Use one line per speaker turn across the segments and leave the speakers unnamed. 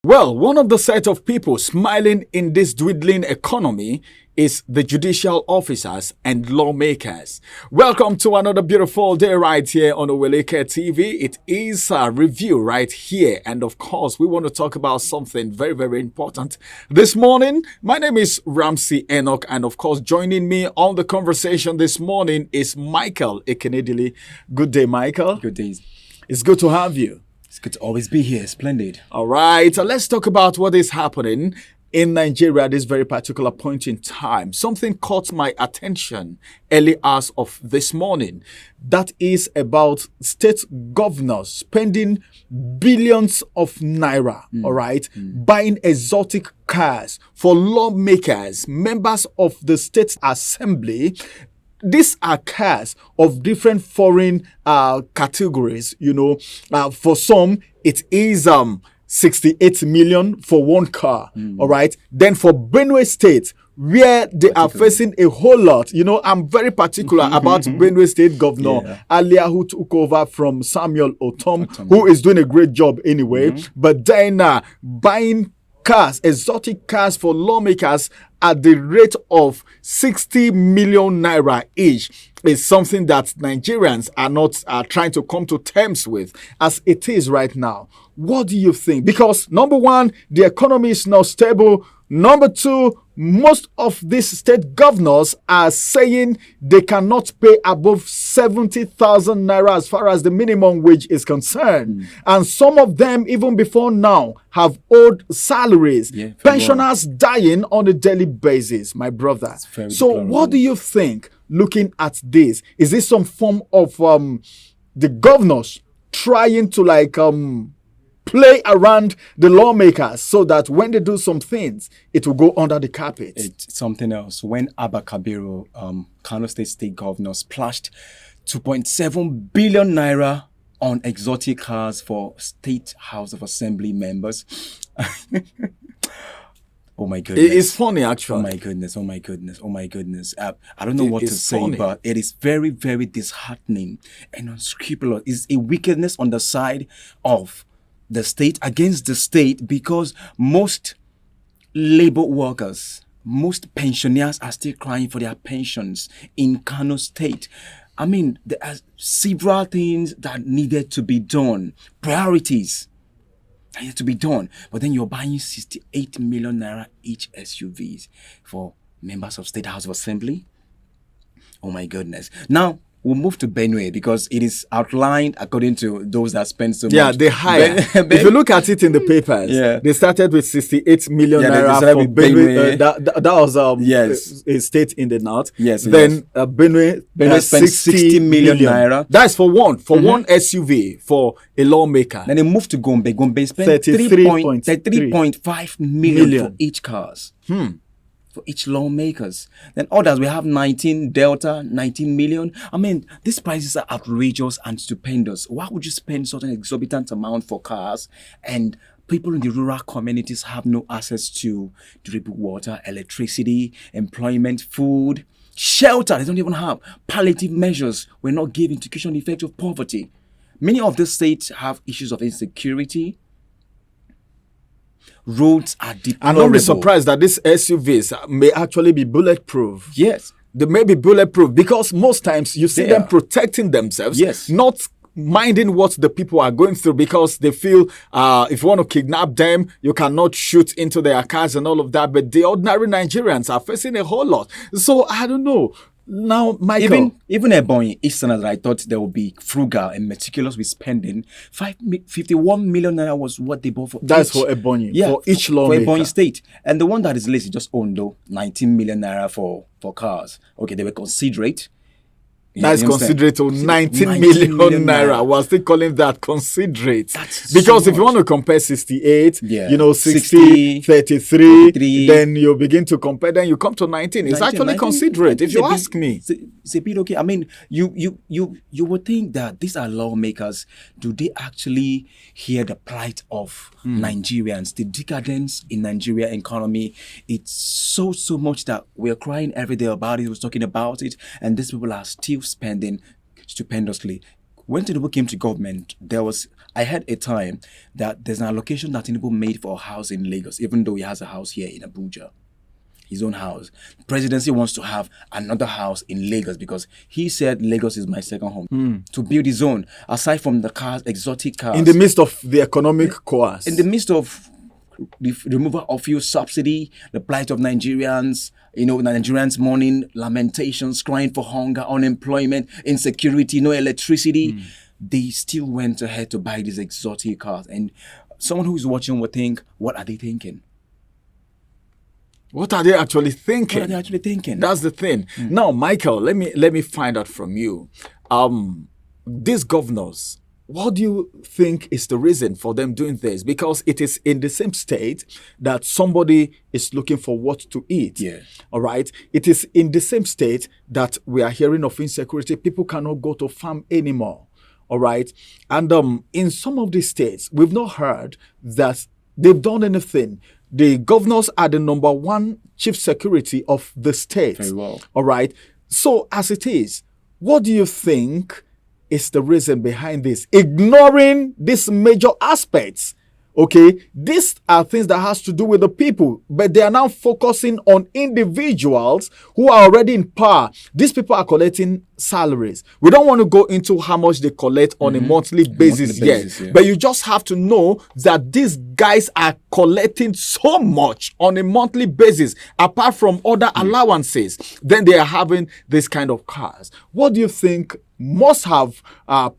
Well, one of the set of people smiling in this dwindling economy is the judicial officers and lawmakers. Welcome to another beautiful day right here on Oweleketv. It is a review right here. And of course, we want to talk about something very, very important this morning. My name is Ramsey Enoch. And of course, joining me on the conversation this morning is Michael Ekenedili. Good day, Michael.
Good day.
It's good to have you.
It's good to always be here. Splendid.
All right. So let's talk about what is happening in Nigeria at this very particular point in time. Something caught my attention early hours of this morning. That is about state governors spending billions of naira, all right, buying exotic cars for lawmakers, members of the state assembly. These are cars of different foreign categories, for some, it is 68 million for one car, all right? Then for Benue State, where they are facing a whole lot, I'm very particular about Benue State Governor Alia, who took over from Samuel Otom, who is doing a great job anyway. But then buying cars, exotic cars for lawmakers at the rate of 60 million naira each is something that Nigerians are not trying to come to terms with as it is right now. What do you think? Because number one, the economy is not stable. Number two, most of these state governors are saying they cannot pay above 70,000 naira as far as the minimum wage is concerned. And some of them, even before now, have owed salaries. Pensioners dying on a daily basis, my brother. So what do you think, looking at this? Is this some form of the governors trying to play around the lawmakers so that when they do some things, it will go under the carpet?
It's something else. When Abba Kabiru, Kano State governor, splashed 2.7 billion naira on exotic cars for State House of Assembly members. Oh my goodness.
It's funny, actually.
Oh my goodness. I don't know what to say, funny. But it is very, very disheartening and unscrupulous. It's a wickedness on the side of the state against the state, because most labor workers, most pensioners are still crying for their pensions in Kano State. I mean, there are several things that needed to be done, priorities that needed to be done. But then you're buying 68 million naira each SUVs for members of State House of Assembly. Oh my goodness. Now, we'll move to Benue because it is outlined according to those that spend so much.
Yeah, they hire. If you look at it in the papers, they started with 68 million naira for Benue. That was a state in the north.
Yes.
Then Benue
spent 60 million naira.
That's for one SUV for a lawmaker.
Then they moved to Gombe. Gombe spent 33.5 million for each cars. For each lawmakers. Then others, we have 19 Delta, 19 million. I mean, these prices are outrageous and stupendous. Why would you spend such an exorbitant amount for cars and people in the rural communities have no access to durable water, electricity, employment, food, shelter? They don't even have palliative measures. We're not giving to cushion the effect of poverty. Many of the states have issues of insecurity. Roads are deplorable.
And don't be surprised that these SUVs may actually be bulletproof.
Yes.
They may be bulletproof because most times you see them protecting themselves, not minding what the people are going through, because they feel if you want to kidnap them, you cannot shoot into their cars and all of that. But the ordinary Nigerians are facing a whole lot. So I don't know. Now, Michael.
Even Ebonyi Easterners, I thought they would be frugal and meticulous with spending. 51 million naira was what they bought for
That's for Ebonyi, for each lawmaker.
For Ebonyi State. And the one that is least just Ondo, 19 million naira for cars. Okay, they were considerate.
That's considerate to 19 million naira. We're still calling that considerate. Because if you want to compare 68, 60, 33, then you begin to compare, then you come to 19. It's actually considerate, if you ask me.
It's a bit okay. I mean, you would think that these are lawmakers. Do they actually hear the plight of Nigerians? The decadence in Nigeria economy, it's so much that we're crying every day about it. We're talking about it, and these people are still spending stupendously. when Tinubu came to government, I had a time that there's an allocation that Tinubu made for a house in Lagos, even though he has a house here in Abuja, his own house. Presidency wants to have another house in Lagos because he said Lagos is my second home. To build his own, aside from the cars, exotic cars.
In the midst of the economic course.
In the midst of the removal of fuel subsidy, the plight of Nigerians, Nigerians mourning, lamentations, crying for hunger, unemployment, insecurity, no electricity. They still went ahead to buy these exotic cars. And someone who is watching will think, what are they thinking?
What are they actually thinking?
What are they actually thinking?
That's the thing. Now, Michael, let me find out from you. These governors, what do you think is the reason for them doing this? Because it is in the same state that somebody is looking for what to eat.
Yeah.
All right. It is in the same state that we are hearing of insecurity. People cannot go to farm anymore. All right. And in some of these states, we've not heard that they've done anything. The governors are the number one chief security of the state.
Very well.
All right. So as it is, what do you think is the reason behind this? Ignoring these major aspects. Okay, these are things that has to do with the people, but they are now focusing on individuals who are already in power. These people are collecting salaries. We don't want to go into how much they collect on a monthly basis yet, but you just have to know that these guys are collecting so much on a monthly basis, apart from other allowances. Then they are having this kind of cars. What do you think must have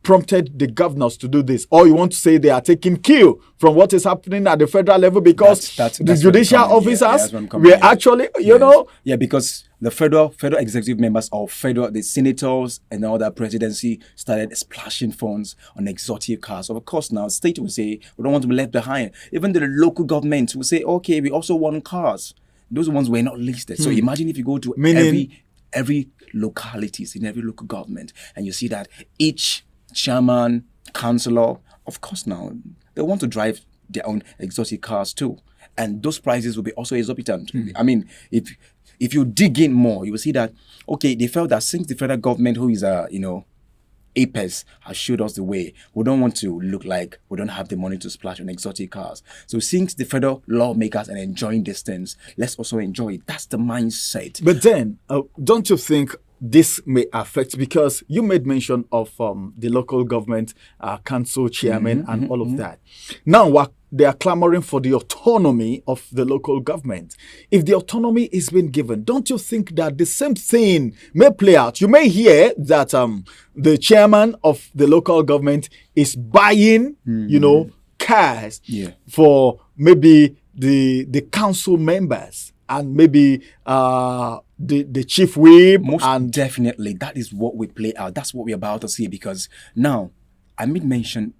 prompted the governors to do this? Or you want to say they are taking cue from what is happening at the federal level because that's the judicial officers were actually, you know?
Yeah, because the federal executive members of the senators and all that presidency started splashing funds on exotic cars. So of course, now state will say, we don't want to be left behind. Even the local government will say, okay, we also want cars. Those ones were not listed. So imagine if you go to every localities in every local government and you see that each chairman, councillor, of course now, they want to drive their own exotic cars too. And those prices will be also exorbitant. I mean, if you dig in more, you will see that, okay, they felt that since the federal government, who is apex, has showed us the way, we don't want to look like we don't have the money to splash on exotic cars. So since the federal lawmakers are enjoying these things, let's also enjoy it. That's the mindset.
But then, don't you think this may affect, because you made mention of the local government council chairman and all of that. Now, they are clamoring for the autonomy of the local government. If the autonomy is being given, don't you think that the same thing may play out? You may hear that the chairman of the local government is buying, cars for maybe the council members and maybe the chief whip.
Most definitely, that is what we play out. That's what we're about to see, because now I made mention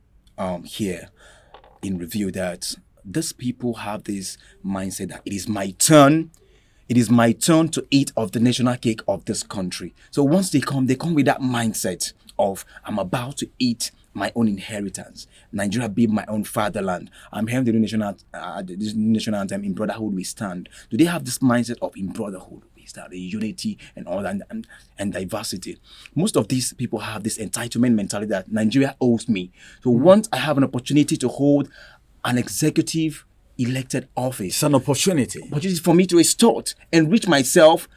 here in review that these people have this mindset that it is my turn to eat of the national cake of this country. So once they come with that mindset of, I'm about to eat my own inheritance. Nigeria be my own fatherland. I'm hearing the national anthem, in brotherhood we stand. Do they have this mindset of in brotherhood we stand, the unity and all that, and diversity? Most of these people have this entitlement mentality that Nigeria owes me. So once I have an opportunity to hold an executive elected office,
it's an opportunity
for me to extort, enrich myself,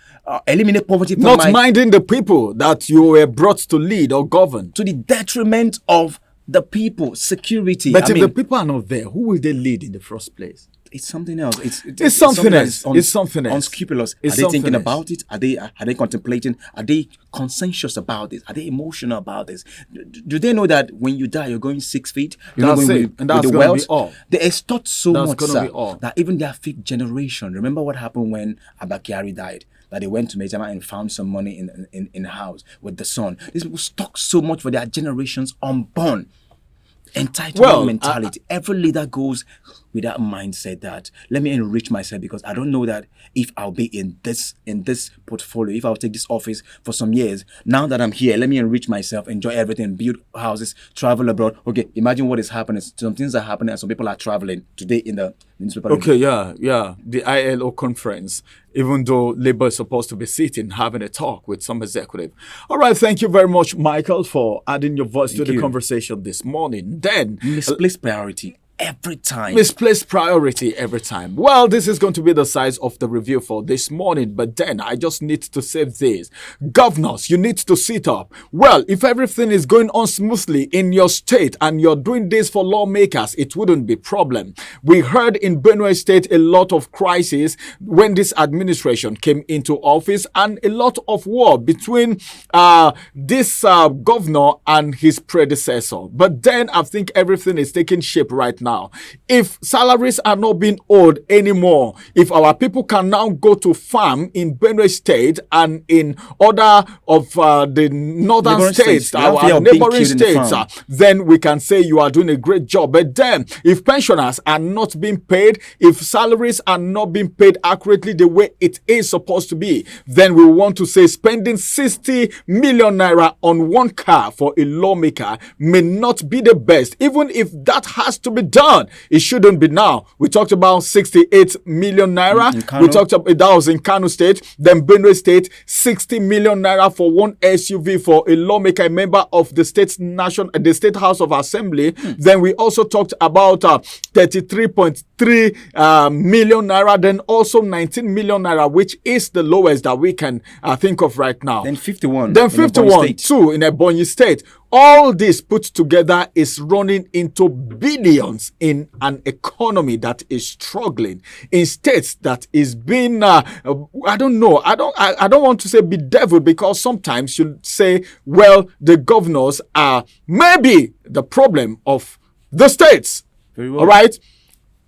eliminate poverty from
not minding the people that you were brought to lead or govern,
to the detriment of the people, security.
But if the people are not there, who will they lead in the first place?
It's something else.
It's something else. It's something else.
Unscrupulous. Are they thinking about it? Are they contemplating? Are they conscientious about this? Are they emotional about this? Do they know that when you die, you're going 6 feet? You're
that's
not going
it. And that's going to be all.
They extort so
that's
much,
gonna
sir,
be all.
that even their fifth generation. Remember what happened when Abakari died? That they went to Mejama and found some money in a house with the son. These people stock so much for their generations unborn. Entitlement mentality. Every leader goes with that mindset that let me enrich myself because I don't know that if I'll be in this portfolio, if I'll take this office for some years. Now that I'm here, let me enrich myself, enjoy everything, build houses, travel abroad. Okay, imagine what is happening. Some things are happening and some people are traveling today in the newspaper.
Okay, yeah. The ILO conference, even though Labour is supposed to be sitting, having a talk with some executive. All right, thank you very much, Michael, for adding your voice to the conversation this morning. Then,
misplaced priority. Every time.
Misplaced priority every time. Well, this is going to be the size of the review for this morning. But then I just need to say this. Governors, you need to sit up. Well, if everything is going on smoothly in your state and you're doing this for lawmakers, it wouldn't be a problem. We heard in Benue State a lot of crisis when this administration came into office and a lot of war between this governor and his predecessor. But then I think everything is taking shape right now. If salaries are not being owed anymore, if our people can now go to farm in Benue State and in other of the northern states, our neighboring states, then we can say you are doing a great job. But then, if pensioners are not being paid, if salaries are not being paid accurately the way it is supposed to be, then we want to say spending 60 million naira on one car for a lawmaker may not be the best, even if that has to be done. It shouldn't be now. We talked about 68 million naira. We talked about that was in Kano State. Then Benue State, 60 million naira for one SUV for a lawmaker, a member of the state House of Assembly. Then we also talked about 33.3 million naira. Then also 19 million naira, which is the lowest that we can think of right now.
Then 51.
Then 51 too in Ebonyi State. All this put together is running into billions in an economy that is struggling, in states that is being, I don't know, I don't want to say bedeviled, because sometimes you say, well, the governors are maybe the problem of the states.
Very well.
All right.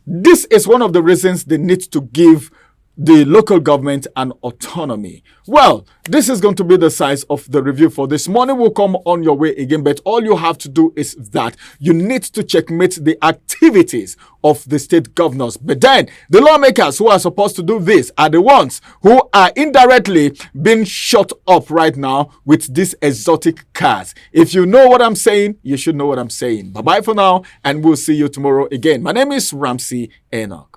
This is one of the reasons they need to give the local government and autonomy. Well, this is going to be the size of the review for this morning. Will come on your way again, but all you have to do is that you need to checkmate the activities of the state governors. But then the lawmakers who are supposed to do this are the ones who are indirectly being shut up right now with these exotic cars. If you know what I'm saying, you should know what I'm saying. Bye-bye for now, and we'll see you tomorrow again. My name is Ramsey Enoch.